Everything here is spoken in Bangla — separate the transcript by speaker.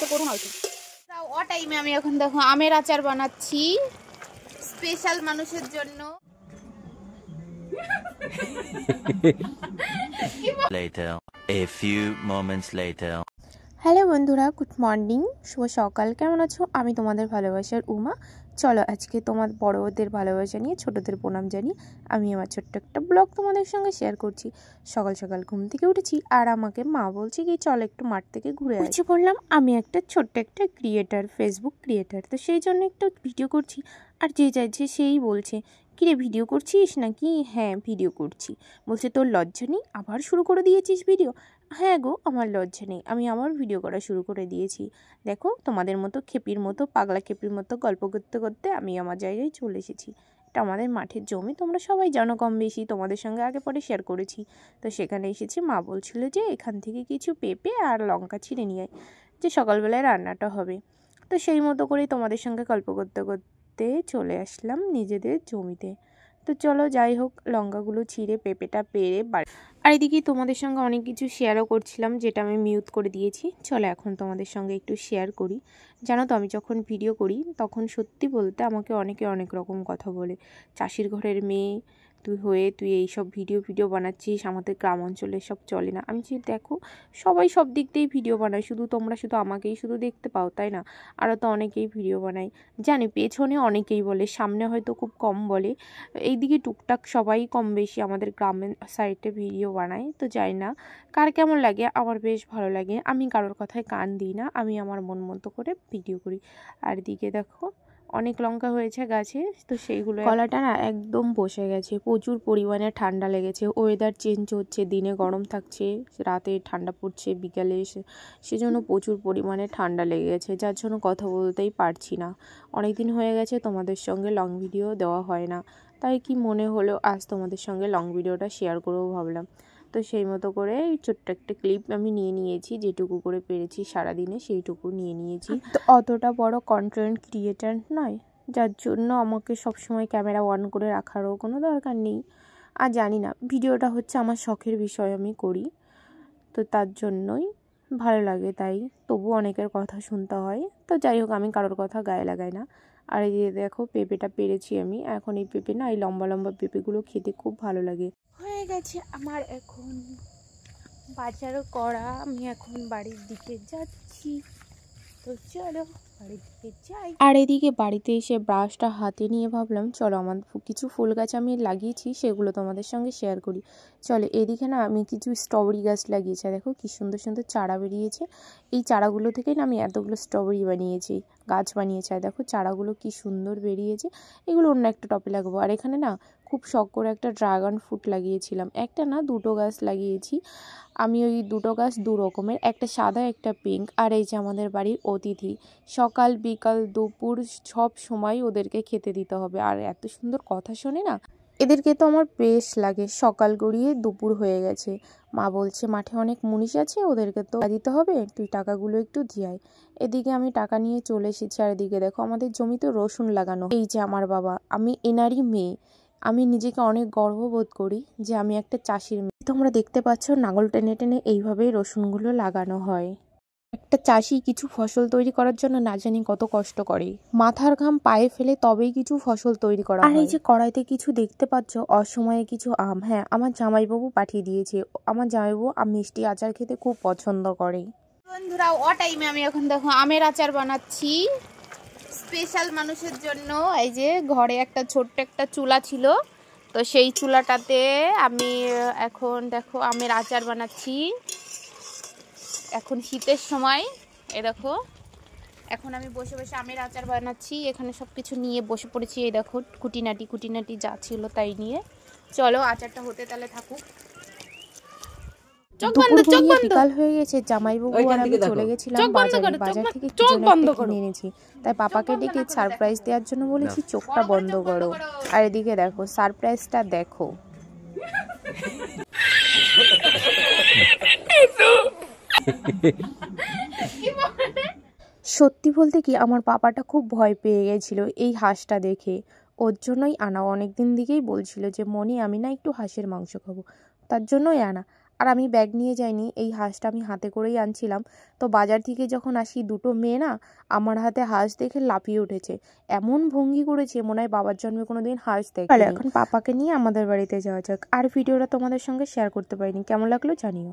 Speaker 1: তো করুন হয়তো ও টাইমে আমি এখন দেখো আমের আচার বানাচ্ছি স্পেশাল মানুষের জন্য।
Speaker 2: Later, a few moments later.
Speaker 3: Hello বন্ধুরা, গুড মর্নিং, শুভ সকাল। কেমন আছো? আমি তোমাদের ভালোবাসার উমা। চলো আজকে তোমার বড়দের ভালোবাসা নিয়ে ছোটদের প্রণাম জানিয়ে আমি আমার ছোট্ট একটা ব্লগ তোমাদের সঙ্গে শেয়ার করছি। সকাল সকাল ঘুম থেকে উঠেছি আর আমাকে মা বলছে কি চলো একটু মাঠ থেকে ঘুরে আসি। বললাম আমি একটা ছোট্ট একটা ক্রিয়েটার, ফেসবুক ক্রিয়েটার, তো সেই জন্য একটা ভিডিও করছি। আর যে চাইছে সেই বলছে কিরে ভিডিও করছিস নাকি? হ্যাঁ ভিডিও করছি। বলছে তোর লজ্জা নেই, আবার শুরু করে দিয়েছিস ভিডিও? হ্যাঁ গো, আমার লজ্জা নেই, আমি আমার ভিডিও করা শুরু করে দিয়েছি। দেখো তোমাদের মতো খেপির মতো, পাগলা খেপির মতো গল্প করতে করতে আমি আমার জায়গায় চলে এসেছি। এটা আমাদের মাঠের জমি, তোমরা সবাই জানো কম বেশি, তোমাদের সঙ্গে আগে পরে শেয়ার করেছি। তো সেখানে এসেছি, মা বলছিল যে এখান থেকে কিছু পেঁপে আর লঙ্কা ছিঁড়ে নিয়ে আয়, যে সকালবেলায় রান্নাটা হবে। তো সেই মতো করেই তোমাদের সঙ্গে গল্প করতে করতে চলে আসলাম নিজেদের জমিতে। তো চলো যাই হোক, লঙ্কাগুলো ছিঁড়ে পেঁপেটা পেরে আর এদিকে তোমাদের সঙ্গে অনেক কিছু শেয়ারও করছিলাম, যেটা আমি মিউট করে দিয়েছি। চলো এখন তোমাদের সঙ্গে একটু শেয়ার করি। জানো তো আমি যখন ভিডিও করি তখন সত্যি বলতে আমাকে অনেকে অনেক রকম কথা বলে, চাষির ঘরের মেয়ে তুই এইসব ভিডিও বানাচ্ছিস, আমাদের গ্রাম অঞ্চলে সব চলে না। আমি যে দেখো সবাই সব দিক দিয়েই ভিডিও বানায়, তোমরা শুধু আমাকেই শুধু দেখতে পাও তাই না? আরও তো অনেকেই ভিডিও বানায়, জানি পেছনে অনেকেই বলে, সামনে হয়তো খুব কম বলে। এইদিকে টুকটাক সবাই কম বেশি আমাদের গ্রামের সাইডে ভিডিও বানায়। তো যাই না কার কেমন লাগে, আমার বেশ ভালো লাগে। আমি কারোর কথায় কান দিই না, আমি আমার মন মতো করে ভিডিও করি। আর দিকে দেখো অনেক লঙ্কা হয়েছে গাছে, তো সেইগুলো কলাটা না একদম বসে গেছে, প্রচুর পরিমাণে ঠান্ডা লেগেছে। ওয়েদার চেঞ্জ হচ্ছে, দিনে গরম থাকছে, রাতে ঠান্ডা পড়ছে, বিকালে সেজন্য প্রচুর পরিমাণে ঠান্ডা লেগে গেছে, যার জন্য কথা বলতেই পারছি না। অনেক দিন হয়ে গেছে তোমাদের সঙ্গে লং ভিডিও দেওয়া হয় না, তাই কি মনে হলো আজ তোমাদের সঙ্গে লং ভিডিওটা শেয়ার করবো ভাবলাম। তো সেই মতো করে ছোট্ট একটা ক্লিপ আমি নিয়ে নিয়েছি, যেটুকু করে পেরেছি সারাদিনে সেইটুকু নিয়ে নিয়েছি। তো অতটা বড় কন্টেন্ট ক্রিয়েটার নয়, যার জন্য আমাকে সবসময় ক্যামেরা অন করে রাখারও কোনো দরকার নেই। আর জানি না, ভিডিওটা হচ্ছে আমার শখের বিষয়, আমি করি, তো তার জন্যই ভালো লাগে, তাই তবু অনেকের কথা শুনতে হয়। তো যাই হোক, আমি কারোর কথা গায়ে লাগাই না। আর এই দেখো পেঁপেটা পেরেছি আমি, এখন এই পেঁপে না, এই লম্বা লম্বা পেঁপেগুলো খেতে খুব ভালো লাগে। হয়ে গেছে আমার এখন বাজারও করা, আমি এখন বাড়ির দিকে যাচ্ছি। তো চলো বাড়ির দিকে যাই। আর এদিকে বাড়িতে এসে ব্রাশটা হাতে নিয়ে ভাবলাম চলো আমার কিছু ফুল গাছ আমি লাগিয়েছি সেগুলো তোমাদের সঙ্গে শেয়ার করি। চলো এদিকে না আমি কিছু স্ট্রবেরি গাছ লাগিয়েছি, দেখো কি সুন্দর সুন্দর চারা বেরিয়েছে। এই চারাগুলো থেকেই না আমি এতগুলো স্ট্রবেরি বানিয়েছি, গাছ বানিয়েছি। আর দেখো চারাগুলো কি সুন্দর বেরিয়েছে, এগুলো অন্য একটা টবে লাগাবো। আর এখানে না খুব শখ করে একটা ড্রাগন ফ্রুট লাগিয়েছিলাম, একটা না দুটো গাছ লাগিয়েছি আমি। ওই দুটো গাছ দু রকমের, একটা সাদা একটা পিঙ্ক। আর এই যে আমাদের বাড়ির অতিথি, সকাল বিকাল দুপুর সব সময় ওদেরকে খেতে দিতে হবে। আর এত সুন্দর কথা শোনে না, এদেরকে তো আমার বেশ লাগে। সকাল গড়িয়ে দুপুর হয়ে গেছে, মা বলছে মাঠে অনেক মুনিশ আছে, ওদেরকে তো দিতে হবে, তুই টাকাগুলো একটু দিয়াই। এদিকে আমি টাকা নিয়ে চলে এসেছি। আর এদিকে দেখো আমাদের জমিতে রসুন লাগানো। এই যে আমার বাবা, আমি এনারই মেয়ে, আমি নিজেকে অনেক গর্ববোধ করি যে আমি একটা চাষির মেয়ে। তোমরা দেখতে পাচ্ছ নাঙল টেনে টেনে এইভাবেই রসুনগুলো লাগানো হয়। একটা চাষি কিছু ফসল তৈরি করার জন্য না জানি কত কষ্ট করে, মাথার ঘাম পায়ে ফেলে তবেই কিছু ফসল তৈরি করা হয়। আর এই যে কড়াইতে কিছু দেখতে পাচ্ছ, অসময়ে কিছু আম, হ্যাঁ আমার জামাইবাবু পাঠিয়ে দিয়েছে। আমার জামাইবাবু মিষ্টি আচার খেতে খুব পছন্দ করে।
Speaker 1: বন্ধুরা ও টাইমে আমি এখন দেখো আমের আচার বানাচ্ছি স্পেশাল মানুষের জন্য। এই যে ঘরে একটা ছোট্ট একটা চুলা ছিল, তো সেই চুলাটাতে আমি এখন দেখো আমের আচার বানাচ্ছি। এখন শীতের সময়, এই দেখো এখন আমি বসে বসে আমের আচার বানাচ্ছি। এখানে সব কিছু নিয়ে বসে পড়েছি, এই দেখো কুটিনাটি যা ছিল তাই নিয়ে। চলো আচারটা হতে তাহলে থাকুক। বিকাল হয়ে গেছে, জামাইবাবু আর আমি চলে গেছিলাম বাজারে। বাজার থেকে কিনে এনেছি, তাই পাপাকে ডেকে সারপ্রাইজ দেওয়ার জন্য বলেছি চোখটা বন্ধ করো। আর এদিকে দেখো সারপ্রাইজটা দেখো। সত্যি বলতে কি আমার পাপাটা খুব ভয় পেয়ে গেছিল এই হাঁসটা দেখে, ওর জন্যই আনা। অনেক দিন দিকেই বলছিল যে মনি আমি না একটু হাঁসের মাংস খাবো, তার জন্যই আনা।
Speaker 3: আর আমি ব্যাগ নিয়ে যাইনি, এই হাঁসটা আমি হাতে করেই আনছিলাম। তো বাজার থেকে যখন আসি দুটো মেয়ে না আমার হাতে হাঁস দেখে লাফিয়ে উঠেছে, এমন ভঙ্গি করেছে মনে হয় বাবার জন্মে কোনোদিন হাঁস দেখে। এখন পাপাকে নিয়ে আমাদের বাড়িতে যাওয়া যাক। আর ভিডিওটা তোমাদের সঙ্গে শেয়ার করতে পারিনি, কেমন লাগলো জানিও।